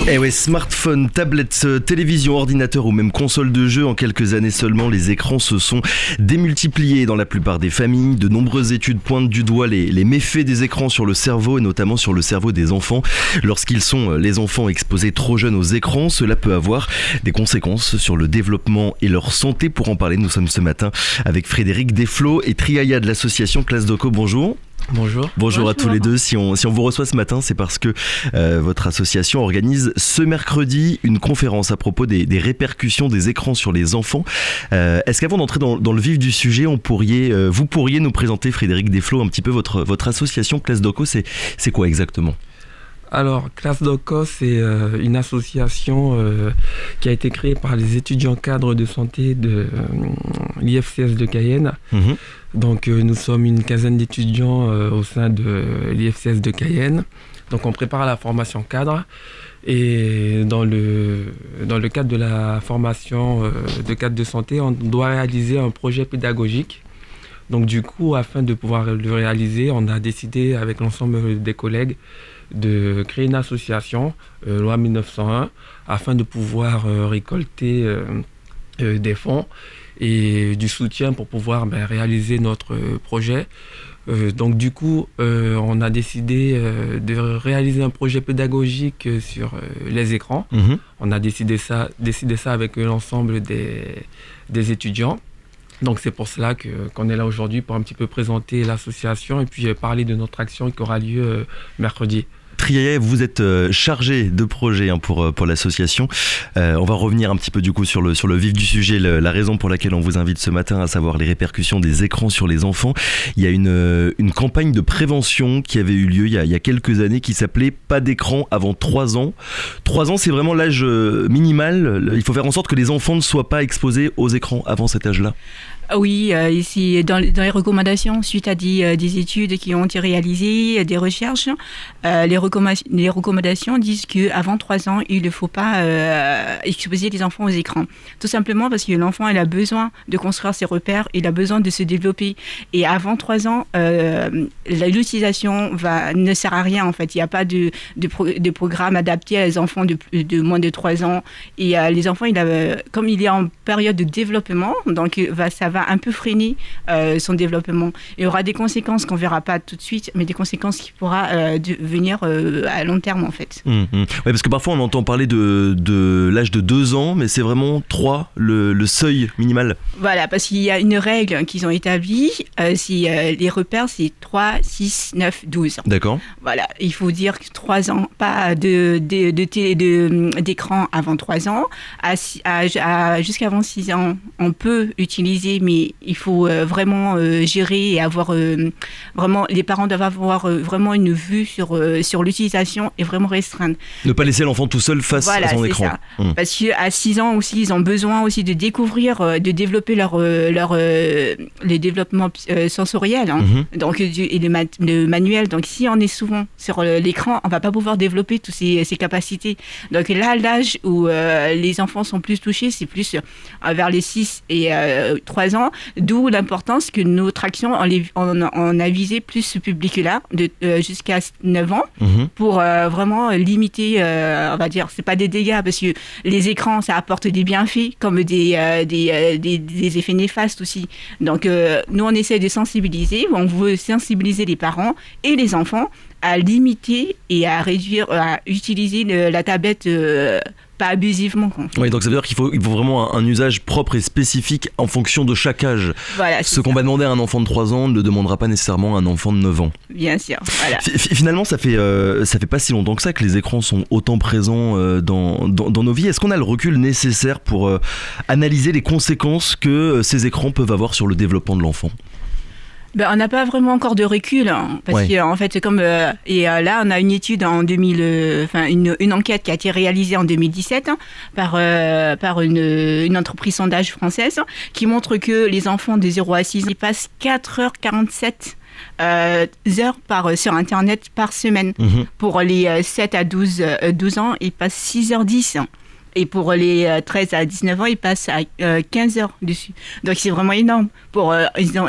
Eh ouais, smartphone, tablette, télévision, ordinateur ou même console de jeu, en quelques années seulement, les écrans se sont démultipliés dans la plupart des familles. De nombreuses études pointent du doigt les méfaits des écrans sur le cerveau et notamment sur le cerveau des enfants. Lorsqu'ils sont, les enfants, exposés trop jeunes aux écrans, cela peut avoir des conséquences sur le développement et leur santé. Pour en parler, nous sommes ce matin avec Frédéric Desflots et Triaya de l'association Classe Doco. Bonjour. Bonjour à tous les deux. Si on vous reçoit ce matin, c'est parce que votre association organise ce mercredi une conférence à propos des répercussions des écrans sur les enfants. Est-ce qu'avant d'entrer dans le vif du sujet, vous pourriez nous présenter, Frédéric Desflots, un petit peu votre association Classe Doco, c'est quoi exactement ? Alors, Classe Doco, c'est une association qui a été créée par les étudiants cadres de santé de l'IFCS de Cayenne. Mmh. Donc, nous sommes une quinzaine d'étudiants au sein de l'IFCS de Cayenne. Donc, on prépare la formation cadre. Et dans le cadre de la formation de cadre de santé, on doit réaliser un projet pédagogique. Donc, du coup, afin de pouvoir le réaliser, on a décidé avec l'ensemble des collègues de créer une association, loi 1901, afin de pouvoir récolter des fonds et du soutien pour pouvoir réaliser notre projet. Donc du coup, on a décidé de réaliser un projet pédagogique sur les écrans. Mmh. On a décidé ça avec l'ensemble des étudiants. Donc c'est pour cela qu'on est là aujourd'hui pour un petit peu présenter l'association et puis parler de notre action qui aura lieu mercredi. Triaya, vous êtes chargé de projet pour l'association. On va revenir un petit peu du coup sur le vif du sujet, la raison pour laquelle on vous invite ce matin, à savoir les répercussions des écrans sur les enfants. Il y a une campagne de prévention qui avait eu lieu il y a quelques années qui s'appelait « Pas d'écran avant 3 ans ». 3 ans, c'est vraiment l'âge minimal. Il faut faire en sorte que les enfants ne soient pas exposés aux écrans avant cet âge-là. Oui, ici, dans les recommandations, suite à des études qui ont été réalisées, des recherches, les recommandations disent qu'avant 3 ans, il ne faut pas exposer les enfants aux écrans. Tout simplement parce que l'enfant, il a besoin de construire ses repères, il a besoin de se développer. Et avant 3 ans, l'utilisation ne sert à rien, en fait. Il n'y a pas de programme adapté à les enfants de moins de 3 ans. Et les enfants, comme il est en période de développement, donc ça va un peu freiner son développement. Il y aura des conséquences qu'on ne verra pas tout de suite, mais des conséquences qui pourra venir à long terme, en fait. Ouais, parce que parfois, on entend parler de l'âge de 2 ans, mais c'est vraiment 3, le seuil minimal. Voilà, parce qu'il y a une règle qu'ils ont établie. Les repères, c'est 3, 6, 9, 12. D'accord. Voilà, il faut dire que 3 ans, pas d'écran avant 3 ans. Jusqu'avant 6 ans, on peut utiliser, mais il faut vraiment gérer et avoir vraiment, les parents doivent avoir vraiment une vue sur l'utilisation et vraiment restreindre. Ne pas laisser l'enfant tout seul face à son écran. Ça. Parce qu'à 6 ans aussi, ils ont besoin aussi de découvrir, de développer les développements sensoriels, hein. Donc, et le manuel. Donc si on est souvent sur l'écran, on ne va pas pouvoir développer toutes ces capacités. Donc là, l'âge où les enfants sont plus touchés, c'est plus vers les 6 et 3 ans, d'où l'importance que notre action, on a visé plus ce public-là, jusqu'à 9 ans, pour vraiment limiter, on va dire, c'est pas des dégâts, parce que les écrans, ça apporte des bienfaits, comme des effets néfastes aussi. Donc, nous, on essaie de sensibiliser, on veut sensibiliser les parents et les enfants à limiter et à réduire, à utiliser la tablette pas abusivement. Oui, donc ça veut dire qu'il faut vraiment un usage propre et spécifique en fonction de chaque âge. Voilà, ce qu'on va demander à un enfant de 3 ans ne le demandera pas nécessairement à un enfant de 9 ans. Bien sûr, voilà. Finalement, ça fait pas si longtemps que ça que les écrans sont autant présents dans nos vies. Est-ce qu'on a le recul nécessaire pour analyser les conséquences que ces écrans peuvent avoir sur le développement de l'enfant ? On n'a pas vraiment encore de recul, hein, parce que en fait, c'est comme là, on a une étude en une enquête qui a été réalisée en 2017 par une entreprise sondage française qui montre que les enfants de 0 à 6 ans, ils passent 4h47 heures sur Internet par semaine. Pour les 7 à 12 ans, ils passent 6h10. Et pour les 13 à 19 ans, ils passent à 15 heures dessus. Donc c'est vraiment énorme.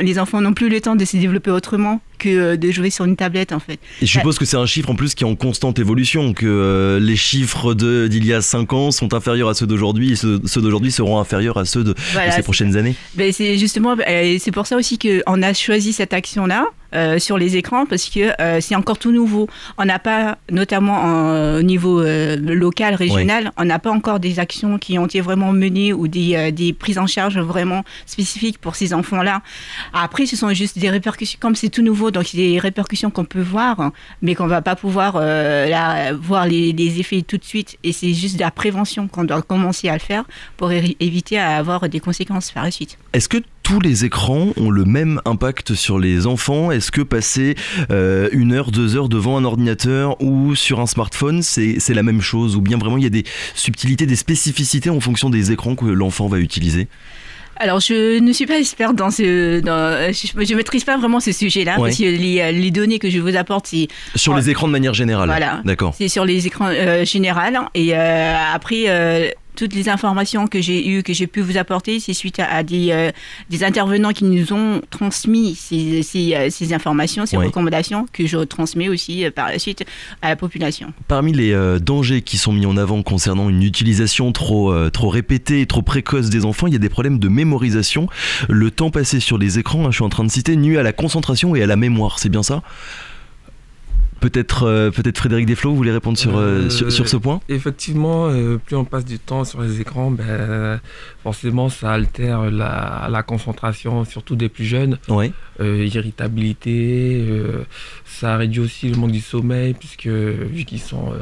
Les enfants n'ont plus le temps de se développer autrement. que de jouer sur une tablette en fait. Et je suppose que c'est un chiffre en plus qui est en constante évolution, que les chiffres d'il y a 5 ans sont inférieurs à ceux d'aujourd'hui et ceux d'aujourd'hui seront inférieurs à ceux de ces prochaines années. Ben c'est justement, c'est pour ça aussi qu'on a choisi cette action-là. Sur les écrans parce que c'est encore tout nouveau. On n'a pas, notamment au niveau local, régional, on n'a pas encore des actions qui ont été vraiment menées ou des prises en charge vraiment spécifiques pour ces enfants-là. Après, ce sont juste des répercussions, comme c'est tout nouveau, donc c'est des répercussions qu'on peut voir, mais qu'on ne va pas pouvoir voir les effets tout de suite. Et c'est juste de la prévention qu'on doit commencer à le faire pour éviter à avoir des conséquences par la suite. Est-ce que tous les écrans ont le même impact sur les enfants? Est-ce que passer 1 heure, 2 heures devant un ordinateur ou sur un smartphone, c'est la même chose? Ou bien vraiment il y a des subtilités, des spécificités en fonction des écrans que l'enfant va utiliser? Alors, je ne suis pas experte je maîtrise pas vraiment ce sujet-là, parce que les données que je vous apporte, c'est... Sur les écrans de manière générale. Voilà. D'accord. C'est sur les écrans générales. Et après... toutes les informations que j'ai pu vous apporter, c'est suite à des intervenants qui nous ont transmis ces informations, ces recommandations que je transmets aussi par la suite à la population. Parmi les dangers qui sont mis en avant concernant une utilisation trop répétée et trop précoce des enfants, il y a des problèmes de mémorisation. Le temps passé sur les écrans, je suis en train de citer, nuit à la concentration et à la mémoire, c'est bien ça ? Peut-être Frédéric Desflos, vous voulez répondre sur ce point? Effectivement, plus on passe du temps sur les écrans, forcément ça altère la concentration, surtout des plus jeunes. Oui. Irritabilité, ça réduit aussi le manque du sommeil, puisque vu qu'ils sont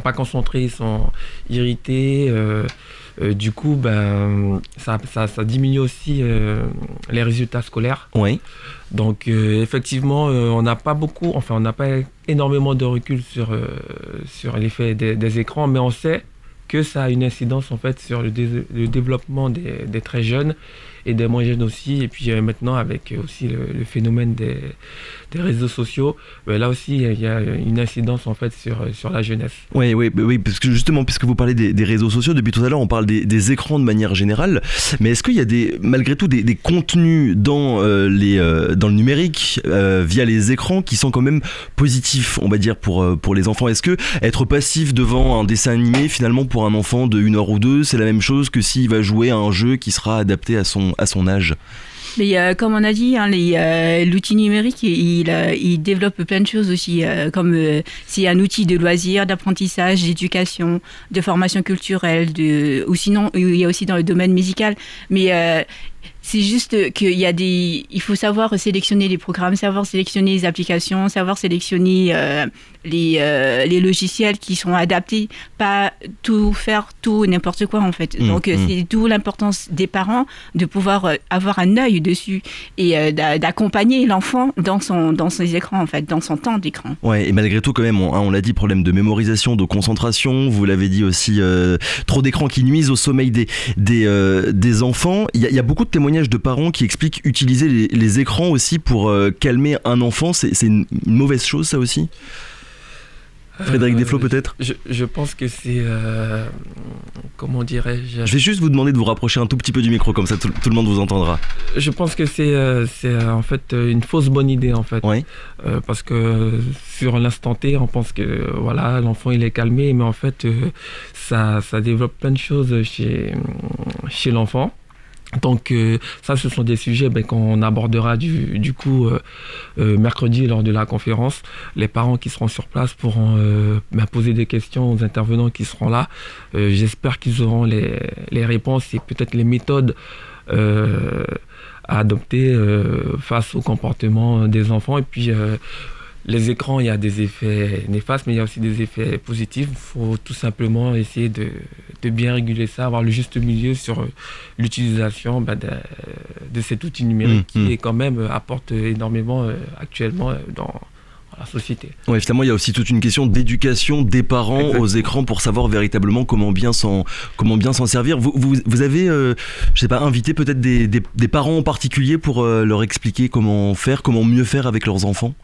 pas concentrés, ils sont irrités. Du coup, ça diminue aussi les résultats scolaires. Oui. Donc, effectivement, on n'a pas énormément de recul sur l'effet des écrans, mais on sait que ça a une incidence en fait sur le développement des très jeunes et des moins jeunes aussi. Et puis maintenant, avec aussi le phénomène des réseaux sociaux, là aussi, il y a une incidence en fait sur la jeunesse. Oui, parce que justement, puisque vous parlez des réseaux sociaux, depuis tout à l'heure, on parle des écrans de manière générale. Mais est-ce qu'il y a malgré tout des contenus dans le numérique, via les écrans, qui sont quand même positifs, on va dire, pour les enfants? Est-ce que être passif devant un dessin animé, finalement, pour un enfant de 1 heure ou 2, c'est la même chose que s'il va jouer à un jeu qui sera adapté à son âge? Mais comme on a dit, l'outil numérique, il développe plein de choses aussi, comme c'est un outil de loisir, d'apprentissage, d'éducation, de formation culturelle, ou sinon il y a aussi dans le domaine musical. Mais c'est juste il faut savoir sélectionner les programmes, savoir sélectionner les applications, savoir sélectionner les logiciels qui sont adaptés, pas faire tout n'importe quoi en fait. Donc c'est d'où l'importance des parents de pouvoir avoir un œil dessus et d'accompagner l'enfant dans ses écrans en fait, dans son temps d'écran. Ouais, et malgré tout quand même, on l'a dit, problème de mémorisation, de concentration, vous l'avez dit aussi, trop d'écrans qui nuisent au sommeil des enfants. Il y a beaucoup de témoignages de parents qui expliquent utiliser les écrans aussi pour calmer un enfant. C'est une mauvaise chose, ça aussi? Frédéric Desflos, peut-être? Je pense que c'est... comment dirais-je? Je vais juste vous demander de vous rapprocher un tout petit peu du micro, comme ça tout le monde vous entendra. Je pense que c'est en fait une fausse bonne idée, en fait. Oui. Parce que sur l'instant T, on pense que voilà, l'enfant il est calmé, mais en fait, ça développe plein de choses chez l'enfant. Donc ça, ce sont des sujets qu'on abordera du coup mercredi lors de la conférence. Les parents qui seront sur place pourront poser des questions aux intervenants qui seront là. J'espère qu'ils auront les réponses et peut-être les méthodes à adopter face au comportement des enfants. Et puis les écrans, il y a des effets néfastes, mais il y a aussi des effets positifs. Il faut tout simplement essayer de bien réguler ça, avoir le juste milieu sur l'utilisation de cet outil numérique qui est quand même apporte énormément actuellement dans la société. Oui, finalement, il y a aussi toute une question d'éducation des parents. Exactement. Aux écrans pour savoir véritablement comment bien s'en servir. Vous avez, je sais pas, invité peut-être des parents en particulier pour leur expliquer comment mieux faire avec leurs enfants?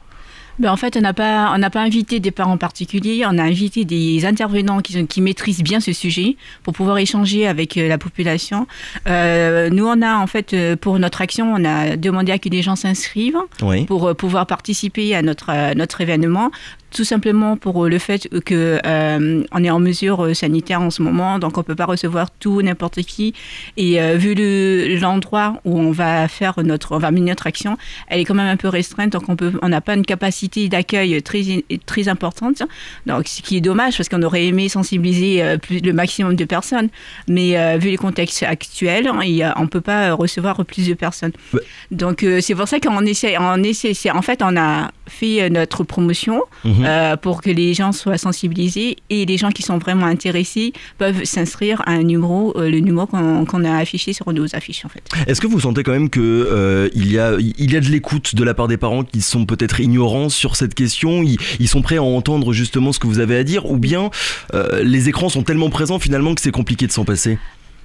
En fait, on n'a pas invité des parents particuliers, on a invité des intervenants qui maîtrisent bien ce sujet pour pouvoir échanger avec la population. Nous, on a en fait, pour notre action, on a demandé à que les gens s'inscrivent pour pouvoir participer à notre événement. Tout simplement pour le fait que on est en mesure sanitaire en ce moment, donc on peut pas recevoir tout n'importe qui. Et vu l'endroit où on va mener notre action, elle est quand même un peu restreinte, donc on n'a pas une capacité d'accueil très importante. Donc ce qui est dommage parce qu'on aurait aimé sensibiliser le maximum de personnes, mais vu les contextes actuels, on peut pas recevoir plus de personnes. Ouais. Donc c'est pour ça qu'on essaie. En fait, on a fait notre promotion. Pour que les gens soient sensibilisés et les gens qui sont vraiment intéressés peuvent s'inscrire à un numéro, le numéro qu'on a affiché sur nos affiches en fait. Est-ce que vous sentez quand même que il y a de l'écoute de la part des parents qui sont peut-être ignorants sur cette question, ils sont prêts à entendre justement ce que vous avez à dire, ou bien les écrans sont tellement présents finalement que c'est compliqué de s'en passer?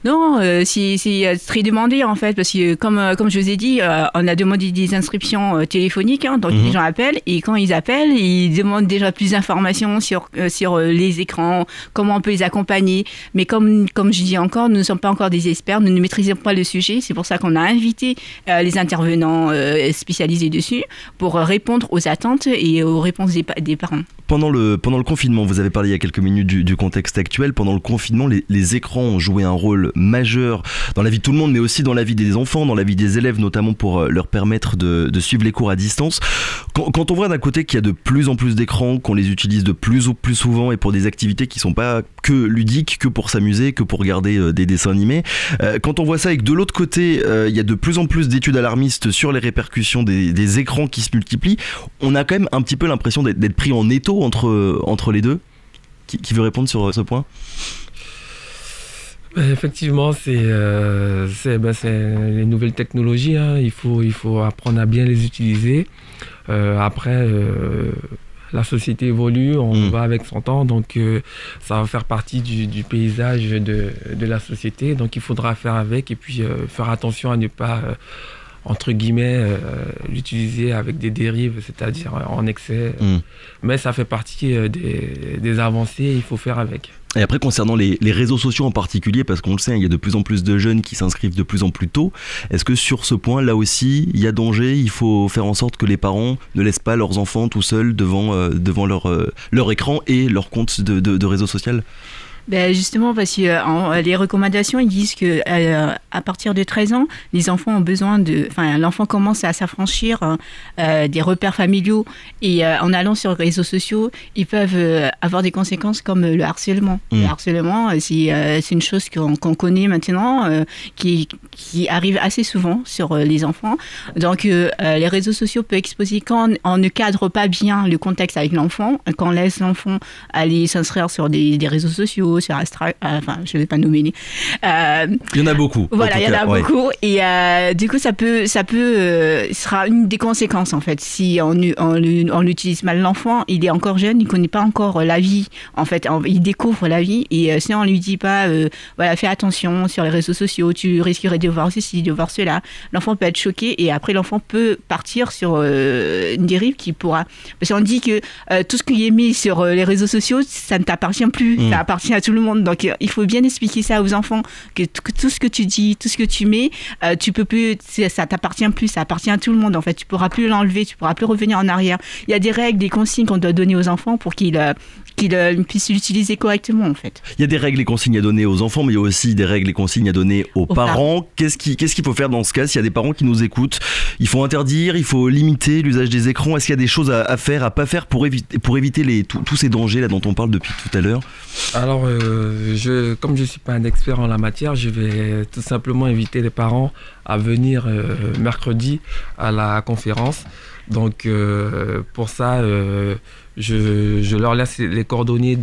Non, c'est très demandé en fait, parce que comme je vous ai dit, on a demandé des inscriptions téléphoniques, donc les gens appellent, et quand ils appellent, ils demandent déjà plus d'informations sur les écrans, comment on peut les accompagner. Mais comme je dis encore, nous ne sommes pas encore des experts, nous ne maîtrisons pas le sujet, c'est pour ça qu'on a invité les intervenants spécialisés dessus pour répondre aux attentes et aux réponses des parents. Pendant le confinement, vous avez parlé il y a quelques minutes du contexte actuel. Pendant le confinement, les écrans ont joué un rôle majeur dans la vie de tout le monde, mais aussi dans la vie des enfants, dans la vie des élèves, notamment pour leur permettre de suivre les cours à distance. Quand on voit d'un côté qu'il y a de plus en plus d'écrans, qu'on les utilise de plus en plus souvent et pour des activités qui ne sont pas que ludiques, que pour s'amuser, que pour regarder des dessins animés, quand on voit ça et que de l'autre côté, il y a de plus en plus d'études alarmistes sur les répercussions des écrans qui se multiplient, on a quand même un petit peu l'impression d'être pris en étau entre les deux. Qui veut répondre sur ce point ? Effectivement, c'est les nouvelles technologies, hein. Il faut apprendre à bien les utiliser. Après, la société évolue, on va avec son temps, donc ça va faire partie du paysage de la société. Donc il faudra faire avec et puis faire attention à ne pas... entre guillemets, l'utiliser avec des dérives, c'est-à-dire en excès. Mais ça fait partie des avancées, il faut faire avec. Et après, concernant les réseaux sociaux en particulier, parce qu'on le sait, il y a de plus en plus de jeunes qui s'inscrivent de plus en plus tôt. Est-ce que sur ce point, là aussi, il y a danger ? Il faut faire en sorte que les parents ne laissent pas leurs enfants tout seuls devant leur écran et leur compte de réseau social ? Justement, parce que les recommandations, ils disent que à partir de 13 ans, les enfants ont besoin l'enfant commence à s'affranchir des repères familiaux et en allant sur les réseaux sociaux, ils peuvent avoir des conséquences comme le harcèlement. Le harcèlement, c'est une chose qu'on connaît maintenant, qui arrive assez souvent sur les enfants. Donc, les réseaux sociaux peuvent exposer quand on ne cadre pas bien le contexte avec l'enfant, quand on laisse l'enfant aller s'inscrire sur des réseaux sociaux, sur Astra, je ne vais pas nommer. Il y en a beaucoup. Voilà, il y en a beaucoup. Et du coup, ça sera une des conséquences, en fait. Si on utilise mal l'enfant, il est encore jeune, il ne connaît pas encore la vie. En fait, il découvre la vie. Et si on ne lui dit pas, fais attention sur les réseaux sociaux, tu risquerais de voir ceci, de voir cela, l'enfant peut être choqué. Et après, l'enfant peut partir sur une dérive qui pourra... Parce qu'on dit que tout ce qui est mis sur les réseaux sociaux, ça ne t'appartient plus. Ça appartient à tout le monde. Donc, il faut bien expliquer ça aux enfants, que tout ce que tu dis, tout ce que tu mets, tu peux plus, ça t'appartient plus, ça appartient à tout le monde. En fait, tu pourras plus l'enlever, tu pourras plus revenir en arrière. Il y a des règles, des consignes qu'on doit donner aux enfants pour qu'ils puissent l'utiliser correctement, en fait. Il y a des règles et consignes à donner aux enfants, mais il y a aussi des règles et consignes à donner aux parents. Qu'est-ce qu'il faut faire dans ce cas s'il y a des parents qui nous écoutent ? Il faut interdire, il faut limiter l'usage des écrans. Est-ce qu'il y a des choses à faire, à pas faire pour éviter tous ces dangers là dont on parle depuis tout à l'heure ? Alors, comme je ne suis pas un expert en la matière, je vais tout simplement inviter les parents à venir mercredi à la conférence. Donc, pour ça, je leur laisse les coordonnées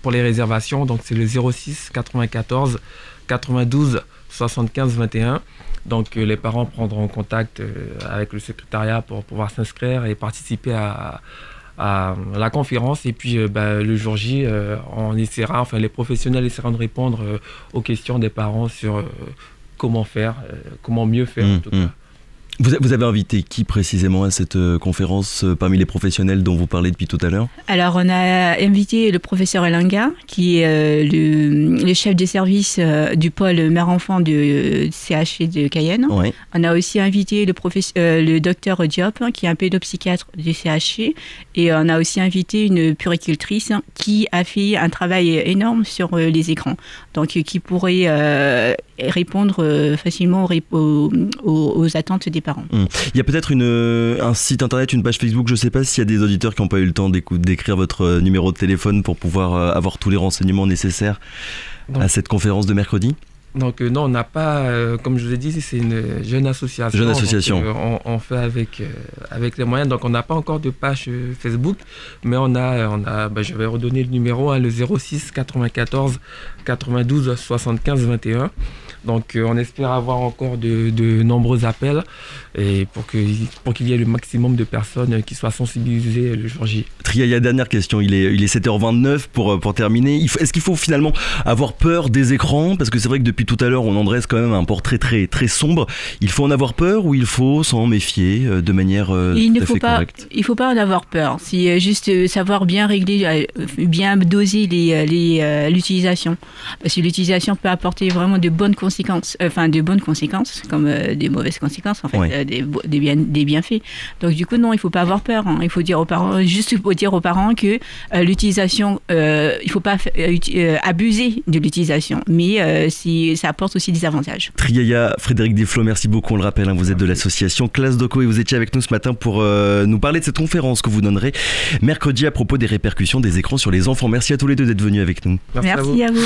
pour les réservations. Donc, c'est le 06 94 92 75 21. Donc, les parents prendront contact avec le secrétariat pour pouvoir s'inscrire et participer à la conférence. Et puis le jour J, les professionnels essaieront de répondre aux questions des parents sur comment faire, comment mieux faire en tout cas. Vous avez invité qui précisément à cette conférence parmi les professionnels dont vous parlez depuis tout à l'heure? Alors, on a invité le professeur Elinga, qui est le chef de service du pôle mère-enfant du CHU de Cayenne. Ouais. On a aussi invité le docteur Diop, qui est un pédopsychiatre du CHU. Et on a aussi invité une puéricultrice qui a fait un travail énorme sur les écrans. Donc, qui pourrait répondre facilement aux attentes des parents. Il y a peut-être un site internet, une page Facebook, je ne sais pas s'il y a des auditeurs qui n'ont pas eu le temps d'écrire votre numéro de téléphone pour pouvoir avoir tous les renseignements nécessaires à cette conférence de mercredi. Donc non, on n'a pas, comme je vous ai dit, c'est une jeune association. Jeune association. Donc, on fait avec les moyens. Donc on n'a pas encore de page Facebook, mais on a je vais redonner le numéro, le 06 94 92 75 21. Donc on espère avoir encore de nombreux appels et pour qu'il y ait le maximum de personnes qui soient sensibilisées le jour J. Triaya, dernière question, il est 7h29 pour terminer. Est-ce qu'il faut finalement avoir peur des écrans? Parce que c'est vrai que depuis tout à l'heure on en dresse quand même un portrait très, très sombre. Il faut en avoir peur ou il faut s'en méfier de manière tout à fait correcte? Il ne faut pas en avoir peur. C'est juste savoir bien régler, bien doser l'utilisation. Parce que l'utilisation peut apporter vraiment de bonnes conséquences, comme des mauvaises conséquences, en fait, ouais. des bienfaits. Donc du coup, non, il ne faut pas avoir peur. Il faut dire aux parents, que l'utilisation, il ne faut pas abuser de l'utilisation, mais ça apporte aussi des avantages. Triaya, Frédéric Desflots, merci beaucoup. On le rappelle, vous êtes de l'association Classe Doco et vous étiez avec nous ce matin pour nous parler de cette conférence que vous donnerez mercredi à propos des répercussions des écrans sur les enfants. Merci à tous les deux d'être venus avec nous. Merci à vous.